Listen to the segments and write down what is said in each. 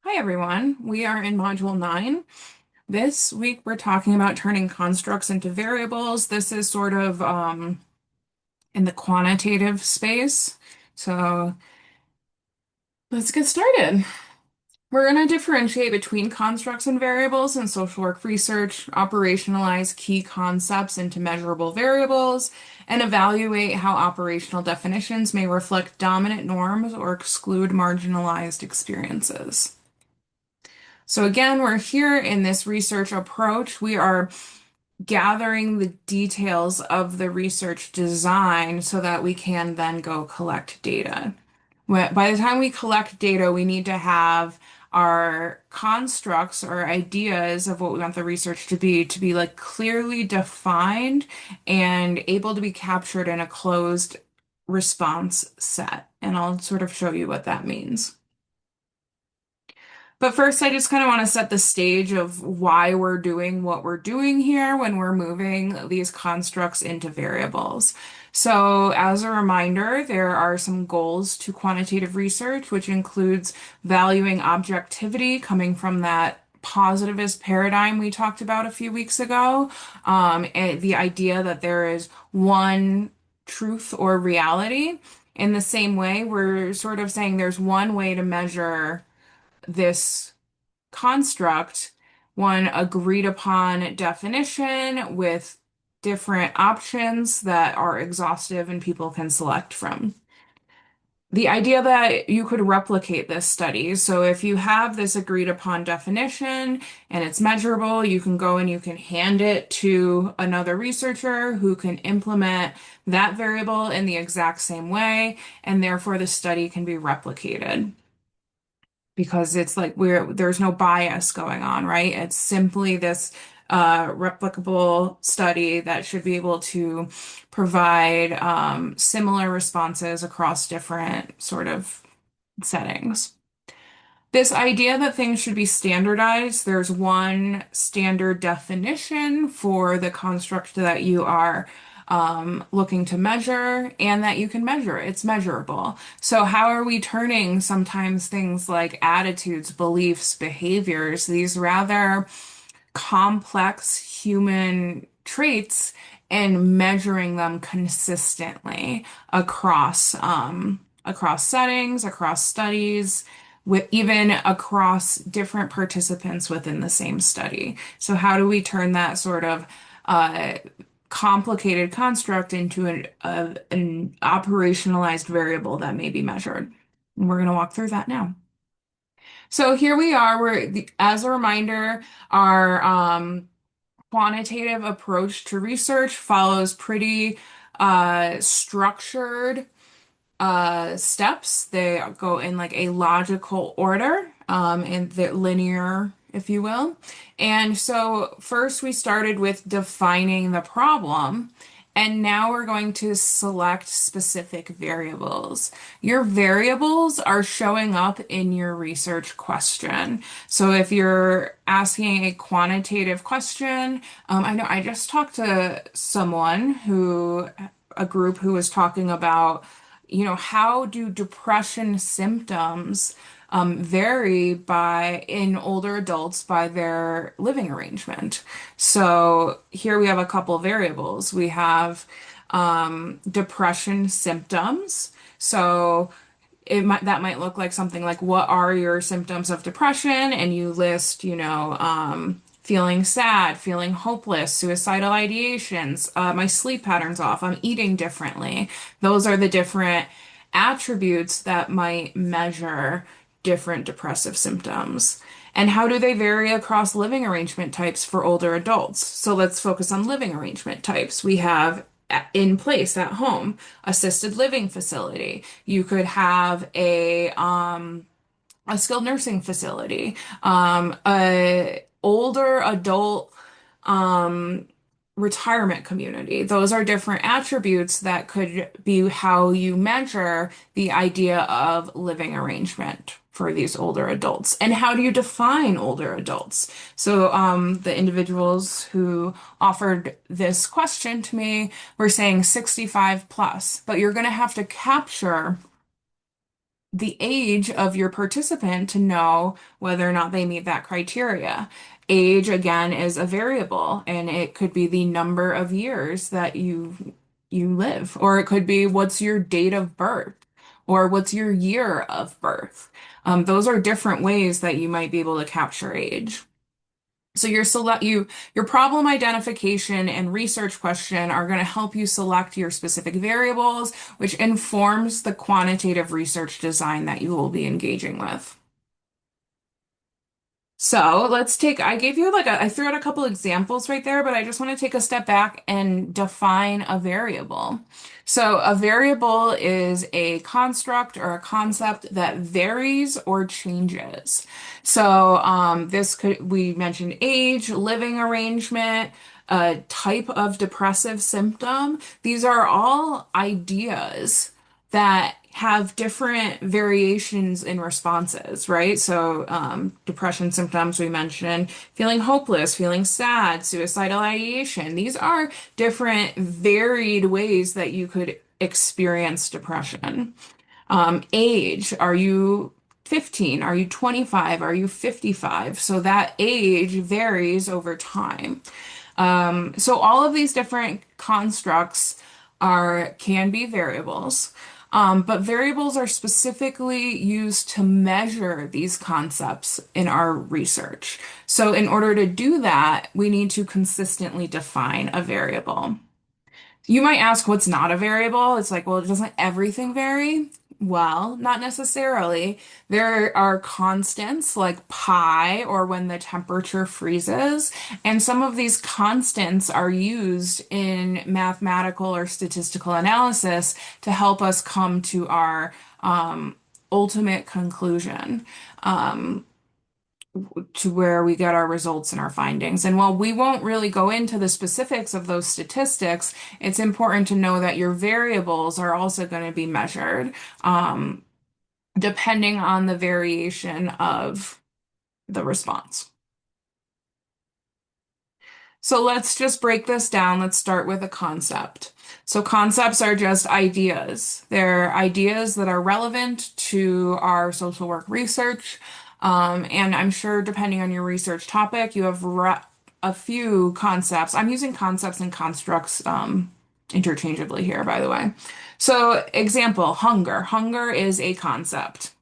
Hi everyone, we are in Module 9. This week we're talking about turning constructs into variables. This is sort of in the quantitative space. So let's get started. We're going to differentiate between constructs and variables in social work research, operationalize key concepts into measurable variables, and evaluate how operational definitions may reflect dominant norms or exclude marginalized experiences. So again, we're here in this research approach. We are gathering the details of the research design so that we can then go collect data. By the time we collect data, we need to have our constructs or ideas of what we want the research to be like clearly defined and able to be captured in a closed response set. And I'll sort of show you what that means. But first, I just kind of want to set the stage of why we're doing what we're doing here when we're moving these constructs into variables. So, as a reminder, there are some goals to quantitative research, which includes valuing objectivity coming from that positivist paradigm we talked about a few weeks ago, and the idea that there is one truth or reality. In the same way, we're sort of saying there's one way to measure this construct, one agreed upon definition with different options that are exhaustive and people can select from. The idea that you could replicate this study. So if you have this agreed upon definition and it's measurable, you can go and you can hand it to another researcher who can implement that variable in the exact same way, and therefore the study can be replicated because it's like there's no bias going on, right? It's simply this replicable study that should be able to provide similar responses across different sort of settings. This idea that things should be standardized, there's one standard definition for the construct that you are looking to measure and that you can measure. It's measurable. So, how are we turning sometimes things like attitudes, beliefs, behaviors, these rather complex human traits, and measuring them consistently across settings, across studies, with even across different participants within the same study. So how do we turn that sort of uh, complicated construct into an operationalized variable that may be measured? And we're going to walk through that now. So here we are. As a reminder, our quantitative approach to research follows pretty structured steps. They go in like a logical order, and the linear, if you will. And so first we started with defining the problem, and now we're going to select specific variables. Your variables are showing up in your research question. So if you're asking a quantitative question, I know I just talked to a group who was talking about, how do depression symptoms vary in older adults by their living arrangement? So here we have a couple variables. We have depression symptoms. So that might look like something like, what are your symptoms of depression? And you list, feeling sad, feeling hopeless, suicidal ideations, my sleep patterns off, I'm eating differently. Those are the different attributes that might measure different depressive symptoms. And how do they vary across living arrangement types for older adults? So let's focus on living arrangement types. We have in place at home, assisted living facility. You could have a skilled nursing facility, a older adult um, retirement community. Those are different attributes that could be how you measure the idea of living arrangement for these older adults. And how do you define older adults? So the individuals who offered this question to me were saying 65 plus, but you're going to have to capture the age of your participant to know whether or not they meet that criteria. Age, again, is a variable, and it could be the number of years that you live, or it could be what's your date of birth, or what's your year of birth. Those are different ways that you might be able to capture age. So your problem identification and research question are going to help you select your specific variables, which informs the quantitative research design that you will be engaging with. So I gave you I threw out a couple examples right there, but I just want to take a step back and define a variable. So a variable is a construct or a concept that varies or changes. So we mentioned age, living arrangement, a type of depressive symptom. These are all ideas that have different variations in responses, right? So, depression symptoms we mentioned, feeling hopeless, feeling sad, suicidal ideation. These are different, varied ways that you could experience depression. Age, are you 15? Are you 25? Are you 55? So that age varies over time. So all of these different constructs can be variables. But variables are specifically used to measure these concepts in our research. So in order to do that, we need to consistently define a variable. You might ask what's not a variable. It's like, well, doesn't everything vary? Well, not necessarily. There are constants like pi or when the temperature freezes, and some of these constants are used in mathematical or statistical analysis to help us come to our ultimate conclusion. Um, to where we get our results and our findings. And while we won't really go into the specifics of those statistics, it's important to know that your variables are also going to be measured, um, depending on the variation of the response. So let's just break this down. Let's start with a concept. So concepts are just ideas. They're ideas that are relevant to our social work research. And I'm sure depending on your research topic, you have a few concepts. I'm using concepts and constructs interchangeably here, by the way. So example, hunger. Hunger is a concept.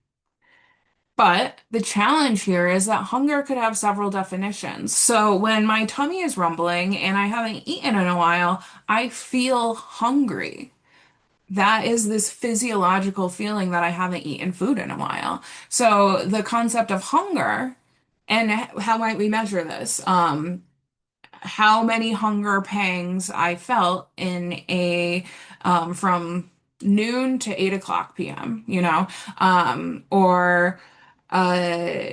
But the challenge here is that hunger could have several definitions. So when my tummy is rumbling and I haven't eaten in a while, I feel hungry. That is this physiological feeling that I haven't eaten food in a while. So the concept of hunger and how might we measure this? How many hunger pangs I felt in from noon to 8 o'clock p.m., or uh,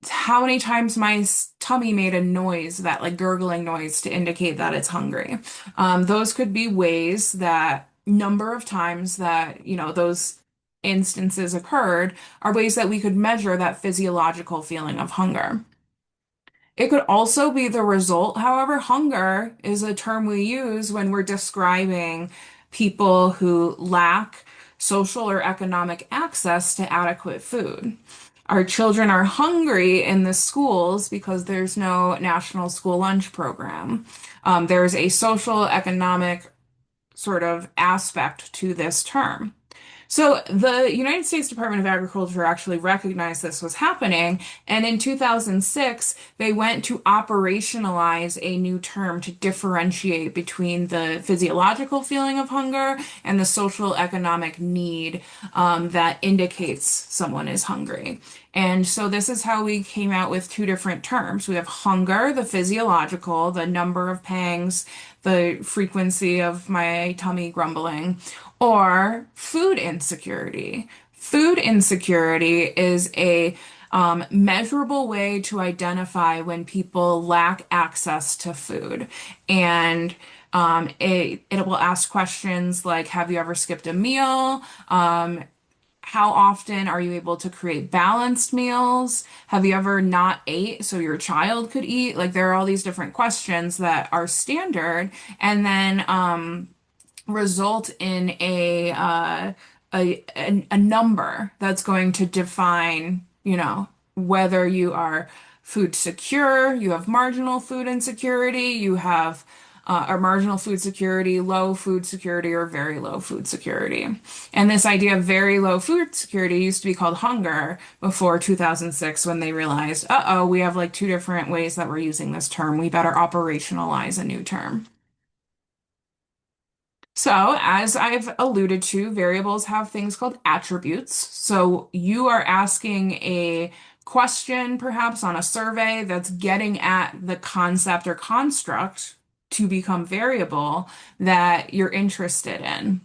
how many times my tummy made a noise, that like gurgling noise to indicate that it's hungry. Those could be ways that number of times that, those instances occurred are ways that we could measure that physiological feeling of hunger. It could also be the result. However, hunger is a term we use when we're describing people who lack social or economic access to adequate food. Our children are hungry in the schools because there's no national school lunch program. There's a social economic sort of aspect to this term. So the United States Department of Agriculture actually recognized this was happening, and in 2006, they went to operationalize a new term to differentiate between the physiological feeling of hunger and the social economic need that indicates someone is hungry. And so this is how we came out with two different terms. We have hunger, the physiological, the number of pangs, the frequency of my tummy grumbling, or food insecurity. Food insecurity is a measurable way to identify when people lack access to food. And it will ask questions like, have you ever skipped a meal? How often are you able to create balanced meals? Have you ever not ate so your child could eat? Like there are all these different questions that are standard and then result in a number that's going to define, whether you are food secure, you have marginal food insecurity, you have or marginal food security, low food security, or very low food security. And this idea of very low food security used to be called hunger before 2006 when they realized, uh-oh, we have like two different ways that we're using this term. We better operationalize a new term. So, as I've alluded to, variables have things called attributes. So, you are asking a question, perhaps on a survey, that's getting at the concept or construct to become variable that you're interested in.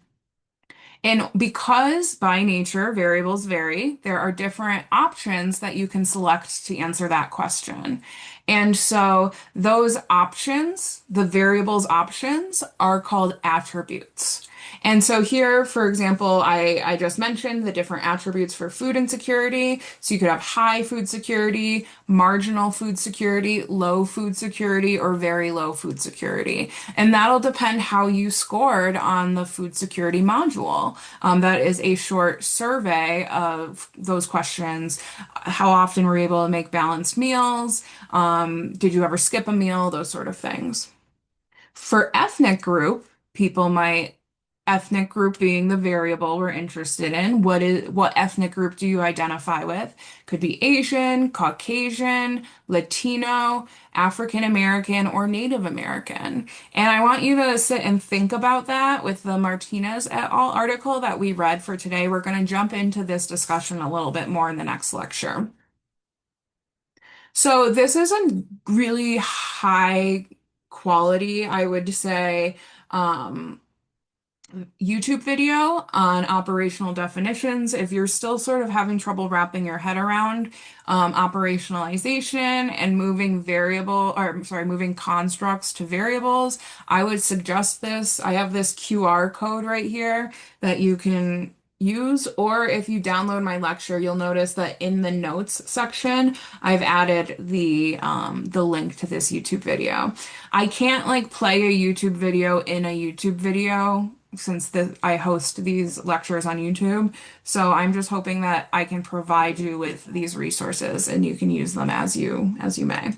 And because by nature variables vary, there are different options that you can select to answer that question. And so those options, the variables options, are called attributes. And so here, for example, I just mentioned the different attributes for food insecurity. So you could have high food security, marginal food security, low food security, or very low food security. And that'll depend how you scored on the food security module. That is a short survey of those questions. How often were you able to make balanced meals? Did you ever skip a meal? Those sort of things. For ethnic group, people might ethnic group being the variable we're interested in. What ethnic group do you identify with? Could be Asian, Caucasian, Latino, African American, or Native American. And I want you to sit and think about that with the Martinez et al. Article that we read for today. We're going to jump into this discussion a little bit more in the next lecture. So this is a really high quality, I would say, um, YouTube video on operational definitions. If you're still sort of having trouble wrapping your head around operationalization and moving moving constructs to variables, I would suggest this. I have this QR code right here that you can use, or if you download my lecture, you'll notice that in the notes section, I've added the link to this YouTube video. I can't like play a YouTube video in a YouTube video since I host these lectures on YouTube. So I'm just hoping that I can provide you with these resources and you can use them as you may.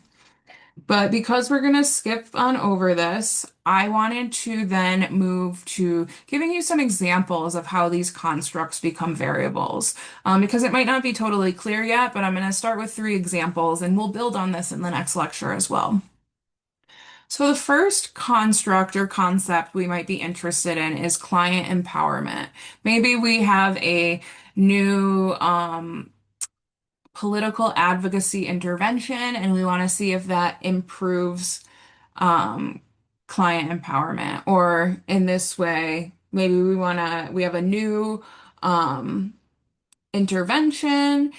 But because we're going to skip on over this, I wanted to then move to giving you some examples of how these constructs become variables. Because it might not be totally clear yet, but I'm going to start with three examples and we'll build on this in the next lecture as well. So the first construct or concept we might be interested in is client empowerment. Maybe we have a new political advocacy intervention and we want to see if that improves um, client empowerment. Or in this way, maybe we have a new um, intervention,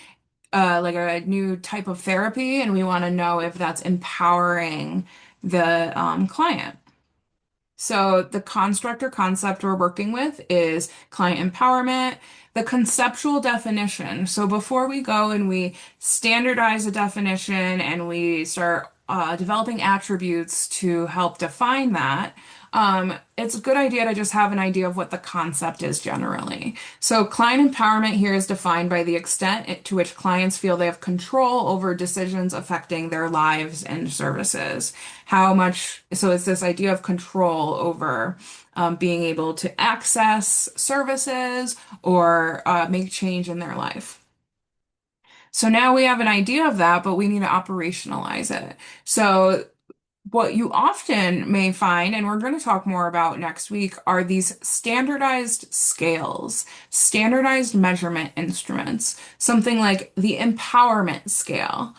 like a new type of therapy, and we want to know if that's empowering the client. So the construct or concept we're working with is client empowerment, the conceptual definition. So before we go and we standardize a definition and we start developing attributes to help define that, it's a good idea to just have an idea of what the concept is generally. So client empowerment here is defined by the extent to which clients feel they have control over decisions affecting their lives and services. So it's this idea of control over being able to access services or make change in their life. So now we have an idea of that, but we need to operationalize it. So what you often may find, and we're going to talk more about next week, are these standardized scales, standardized measurement instruments, something like the empowerment scale,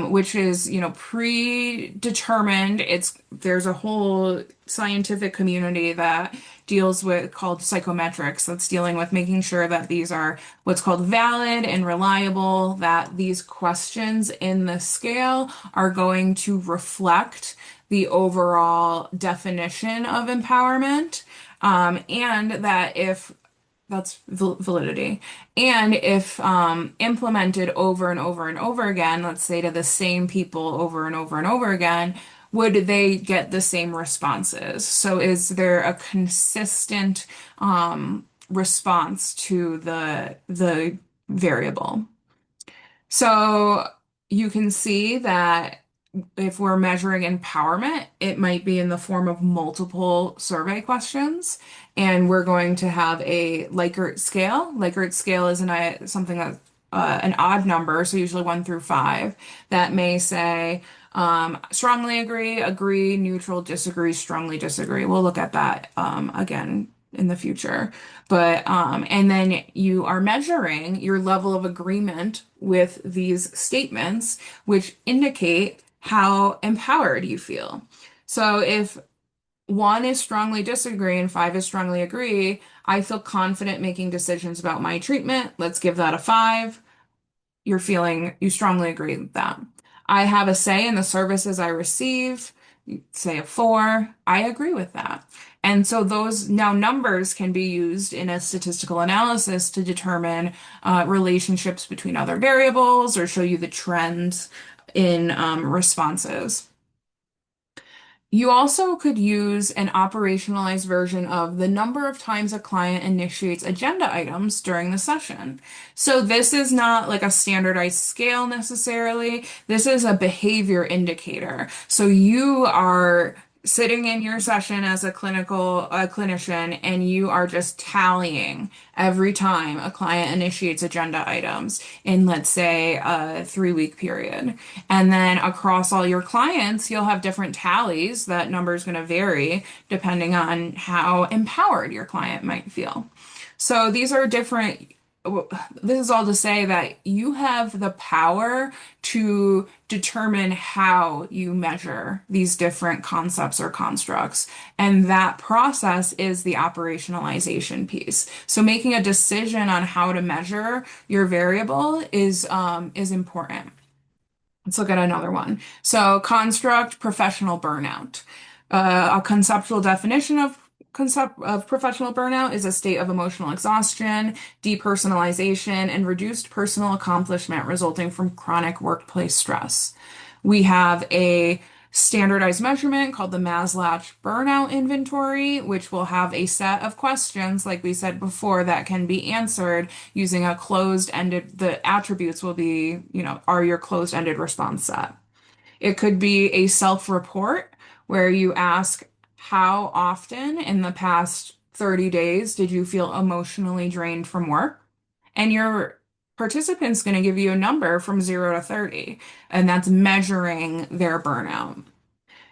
which is, predetermined. There's a whole scientific community that deals with called psychometrics that's dealing with making sure that these are what's called valid and reliable, that these questions in the scale are going to reflect the overall definition of empowerment, and that if that's validity. And if implemented over and over and over again, let's say to the same people over and over and over again, would they get the same responses? So is there a consistent response to the variable. So you can see that if we're measuring empowerment, it might be in the form of multiple survey questions, and we're going to have a Likert scale. Likert scale is something that an odd number, so usually 1 through 5, that may say strongly agree, agree, neutral, disagree, strongly disagree. We'll look at that again in the future. And then you are measuring your level of agreement with these statements, which indicate how empowered you feel. So if 1 is strongly disagree and 5 is strongly agree, I feel confident making decisions about my treatment. Let's give that a 5. You strongly agree with that. I have a say in the services I receive, say a 4. I agree with that. And so those now numbers can be used in a statistical analysis to determine relationships between other variables or show you the trends in responses. You also could use an operationalized version of the number of times a client initiates agenda items during the session. So this is not like a standardized scale necessarily. This is a behavior indicator. So you are sitting in your session as a clinician, and you are just tallying every time a client initiates agenda items in, let's say, a 3-week period. And then across all your clients, you'll have different tallies. That number is going to vary depending on how empowered your client might feel. So these are different. This is all to say that you have the power to determine how you measure these different concepts or constructs. And that process is the operationalization piece. So making a decision on how to measure your variable is important. Let's look at another one. So, construct professional burnout. A conceptual definition of professional burnout is a state of emotional exhaustion, depersonalization, and reduced personal accomplishment resulting from chronic workplace stress. We have a standardized measurement called the Maslach Burnout Inventory, which will have a set of questions, like we said before, that can be answered using a closed-ended, the attributes will be, are your closed-ended response set. It could be a self-report where you ask, how often in the past 30 days did you feel emotionally drained from work? And your participant's going to give you a number from 0 to 30, and that's measuring their burnout.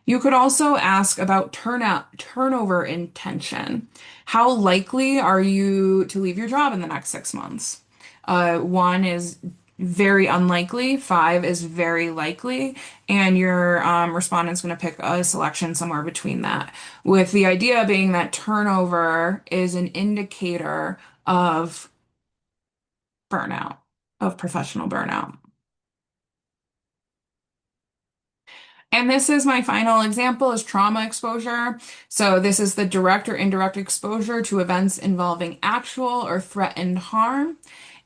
You could also ask about turnover intention. How likely are you to leave your job in the next 6 months? 1 is very unlikely, 5 is very likely, and your respondent's going to pick a selection somewhere between that, with the idea being that turnover is an indicator of burnout, of professional burnout. And this is my final example is trauma exposure. So this is the direct or indirect exposure to events involving actual or threatened harm.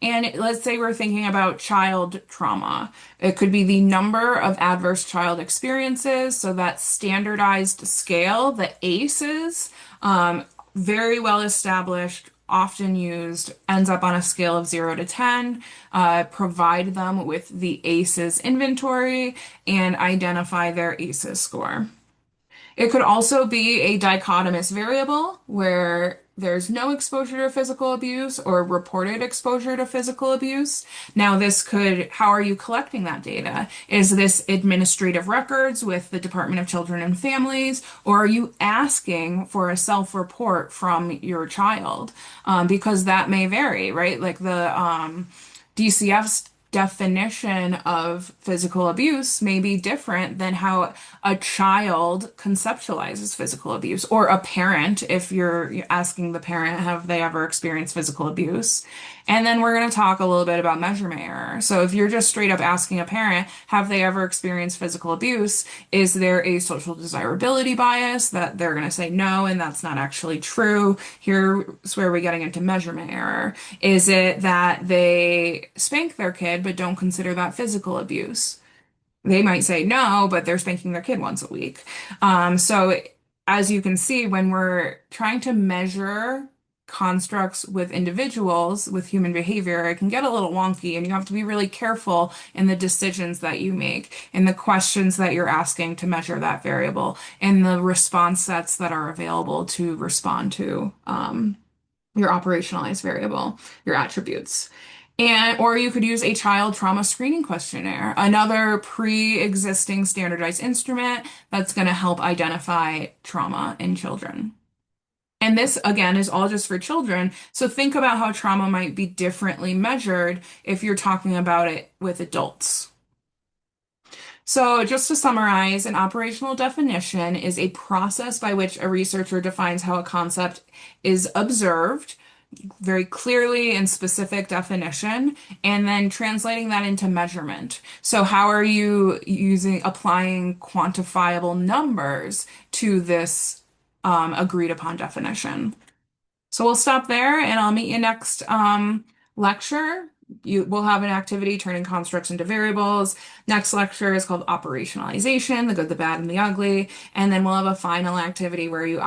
And let's say we're thinking about child trauma. It could be the number of adverse child experiences. So that standardized scale, the ACEs, very well established, often used, ends up on a scale of 0 to 10. Provide them with the ACEs inventory and identify their ACEs score. It could also be a dichotomous variable where there's no exposure to physical abuse or reported exposure to physical abuse. Now, how are you collecting that data? Is this administrative records with the Department of Children and Families, or are you asking for a self-report from your child? Because that may vary, right? Like the DCF's definition of physical abuse may be different than how a child conceptualizes physical abuse, or a parent, if you're asking the parent, have they ever experienced physical abuse? And then we're going to talk a little bit about measurement error. So if you're just straight up asking a parent, have they ever experienced physical abuse? Is there a social desirability bias that they're going to say no, and that's not actually true? Here's where we're getting into measurement error. Is it that they spank their kid but don't consider that physical abuse? They might say no, but they're spanking their kid once a week. So as you can see, when we're trying to measure constructs with individuals, with human behavior, it can get a little wonky, and you have to be really careful in the decisions that you make, in the questions that you're asking to measure that variable, and the response sets that are available to respond to your operationalized variable, your attributes. And or you could use a child trauma screening questionnaire, another pre-existing standardized instrument that's going to help identify trauma in children. And this, again, is all just for children. So think about how trauma might be differently measured if you're talking about it with adults. So, just to summarize, an operational definition is a process by which a researcher defines how a concept is observed, very clearly in specific definition, and then translating that into measurement. So, how are you applying quantifiable numbers to this agreed upon definition? So we'll stop there and I'll meet you next lecture. We'll have an activity turning constructs into variables. Next lecture is called operationalization, the good, the bad, and the ugly. And then we'll have a final activity where you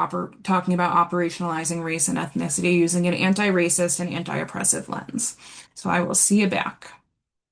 talking about operationalizing race and ethnicity using an anti-racist and anti-oppressive lens. So I will see you back.